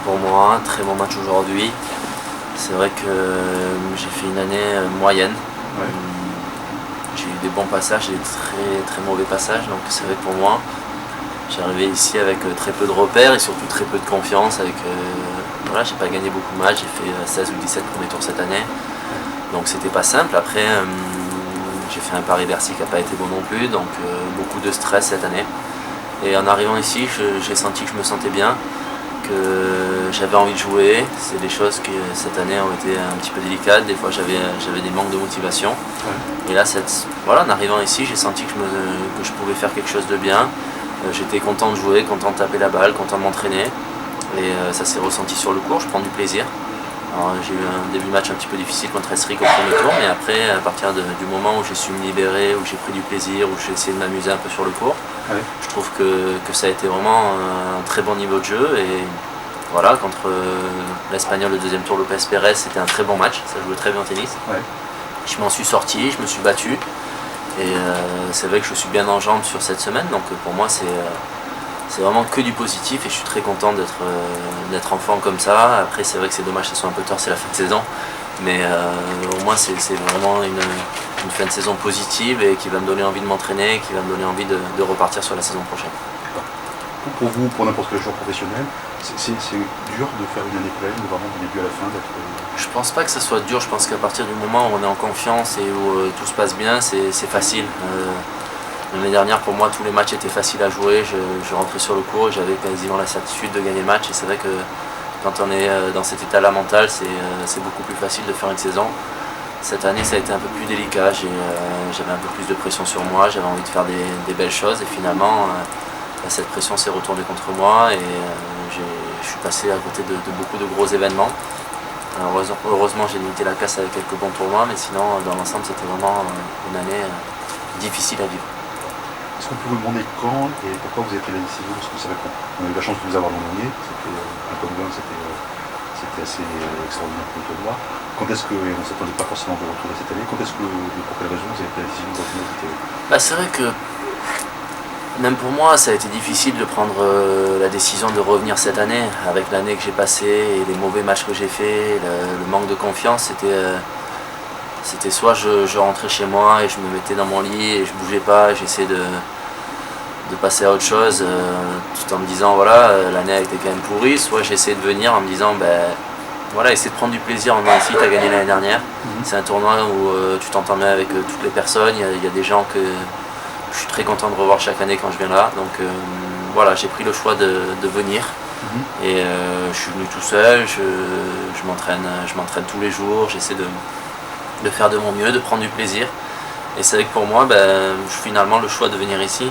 pour moi, très bon match aujourd'hui. C'est vrai que j'ai fait une année moyenne. Ouais. J'ai eu des bons passages et des très mauvais passages, donc c'est vrai que pour moi, j'ai arrivé ici avec très peu de repères et surtout très peu de confiance. Voilà, j'ai pas gagné beaucoup de matchs, j'ai fait 16 ou 17 premiers tours cette année, donc c'était pas simple. Après, j'ai fait un Paris-Bercy qui n'a pas été bon non plus, donc beaucoup de stress cette année. Et en arrivant ici, j'ai senti que je me sentais bien, que j'avais envie de jouer. C'est des choses qui cette année ont été un petit peu délicates. Des fois j'avais des manques de motivation. Ouais. Et là, voilà, en arrivant ici, j'ai senti que je pouvais faire quelque chose de bien. J'étais content de jouer, content de taper la balle, content de m'entraîner. Et ça s'est ressenti sur le court, je prends du plaisir. J'ai eu un début de match un petit peu difficile contre Esric au premier tour, mais après, à partir du moment où j'ai su me libérer, où j'ai pris du plaisir, où j'ai essayé de m'amuser un peu sur le court, Ouais. je trouve que ça a été vraiment un très bon niveau de jeu. Et voilà, contre l'Espagnol, le deuxième tour, Lopez Pérez, c'était un très bon match, ça jouait très bien au tennis. Ouais. Je m'en suis sorti, je me suis battu. Et c'est vrai que je suis bien en jambes sur cette semaine, donc pour moi c'est vraiment que du positif et je suis très content d'être en forme comme ça. Après c'est vrai que c'est dommage que ce soit un peu tard, c'est la fin de saison, mais au moins c'est vraiment une fin de saison positive et qui va me donner envie de m'entraîner, qui va me donner envie de repartir sur la saison prochaine. Pour vous, pour n'importe quel joueur professionnel, c'est dur de faire une année pleine, de vraiment du début à la fin d'être. Je pense pas que ça soit dur, je pense qu'à partir du moment où on est en confiance et où tout se passe bien, c'est facile. L'année dernière, pour moi, tous les matchs étaient faciles à jouer. Je rentrais sur le court et j'avais quasiment la certitude de gagner le match. Et c'est vrai que quand on est dans cet état-là mental, c'est beaucoup plus facile de faire une saison. Cette année, ça a été un peu plus délicat. J'avais un peu plus de pression sur moi. J'avais envie de faire des belles choses. Et finalement, cette pression s'est retournée contre moi. Et je suis passé à côté de beaucoup de gros événements. Heureusement, j'ai limité la casse avec quelques bons tournois. Mais sinon, dans l'ensemble, c'était vraiment une année difficile à vivre. Est-ce qu'on peut vous demander quand et pourquoi vous avez pris la décision? Parce que c'est vrai qu'on a eu la chance de vous avoir l'an dernier, c'était un top 20, c'était assez extraordinaire pour le tournoi. Quand est-ce que, et on ne s'attendait pas forcément à vous retrouver cette année, quand est-ce que, pour quelle raison vous avez pris la décision de revenir au TTO? C'est vrai que même pour moi, ça a été difficile de prendre la décision de revenir cette année. Avec l'année que j'ai passée et les mauvais matchs que j'ai faits, le manque de confiance, c'était soit je rentrais chez moi et je me mettais dans mon lit et je bougeais pas, j'essayais de passer à autre chose tout en me disant voilà, l'année a été quand même pourrie, soit j'essayais de venir en me disant voilà, essayer de prendre du plaisir en venant ici, tu as gagné l'année dernière. C'est un tournoi où tu t'entends bien avec toutes les personnes, il y a des gens que je suis très content de revoir chaque année quand je viens là. Donc voilà, j'ai pris le choix de venir. Et je suis venu tout seul, je m'entraîne tous les jours, j'essaie de faire de mon mieux, de prendre du plaisir. Et c'est vrai que pour moi, finalement, le choix de venir ici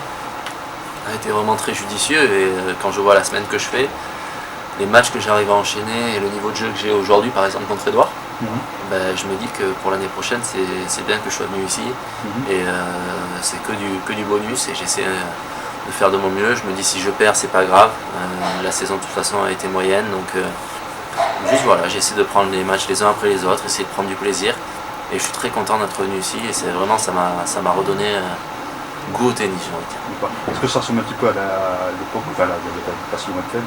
a été vraiment très judicieux. Et quand je vois la semaine que je fais, les matchs que j'arrive à enchaîner et le niveau de jeu que j'ai aujourd'hui, par exemple contre Edouard, je me dis que pour l'année prochaine, c'est bien que je sois venu ici. Et c'est que du bonus et j'essaie de faire de mon mieux. Je me dis si je perds, c'est pas grave. La saison de toute façon a été moyenne. Donc juste voilà, j'essaie de prendre les matchs les uns après les autres, essayer de prendre du plaisir. Et je suis très content d'être venu ici et c'est vraiment, ça m'a redonné goût au tennis, j'ai envie de dire. Est-ce que ça ressemble un petit peu à l'époque, enfin la passion lointaine,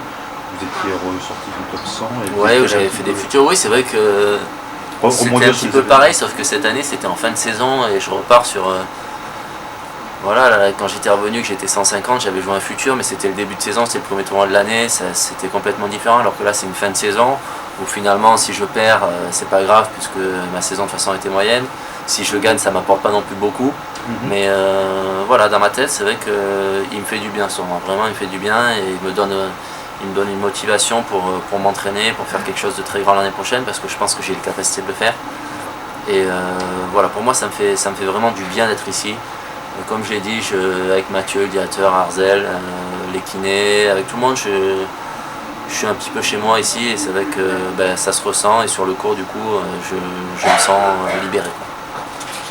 vous étiez ressorti du top 100 et ouais, j'avais fait des futurs, oui, c'est vrai que c'était un petit peu pareil, sauf que cette année c'était en fin de saison et je repars sur... voilà, là, quand j'étais revenu, que j'étais 150, j'avais joué un futur, mais c'était le début de saison, c'était le premier tournoi de l'année, c'était complètement différent, alors que là c'est une fin de saison, où finalement si je perds, c'est pas grave, puisque ma saison de toute façon était moyenne. Si je gagne, ça m'apporte pas non plus beaucoup. Mais voilà, dans ma tête, c'est vrai qu'il me fait du bien, ce tournoi. Vraiment, il me fait du bien et il me donne une motivation pour m'entraîner, pour faire quelque chose de très grand l'année prochaine, parce que je pense que j'ai les capacités de le faire. Et voilà, pour moi, ça me fait vraiment du bien d'être ici. Comme je l'ai dit, avec Mathieu, le directeur, Arzel, les kinés, avec tout le monde, je suis un petit peu chez moi ici et c'est vrai que ça se ressent et sur le court du coup je me sens libéré.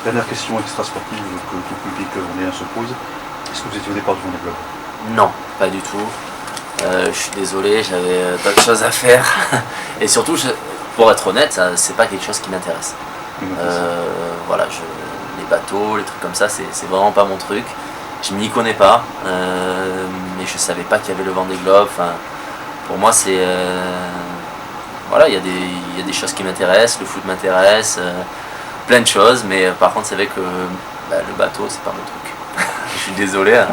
Dernière question extra-sportive que tout le public vendéen se pose. Est-ce que vous étiez au départ du Vendée Globe? Non, pas du tout. Je suis désolé, j'avais d'autres choses à faire. Et surtout, pour être honnête, c'est pas quelque chose qui m'intéresse. Voilà, les bateaux, les trucs comme ça, c'est vraiment pas mon truc. Je m'y connais pas, mais je savais pas qu'il y avait le Vendée Globe. Pour moi, c'est... voilà, il y a des choses qui m'intéressent, le foot m'intéresse, plein de choses, mais par contre, c'est vrai que le bateau, c'est pas mon truc. Je suis désolé, hein.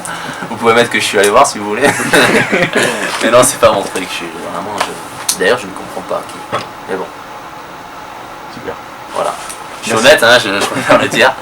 Vous pouvez mettre que je suis allé voir si vous voulez. Mais non, c'est pas mon truc. D'ailleurs, je ne comprends pas qui. Mais bon. Super. Voilà. Je suis honnête, hein, je préfère le dire.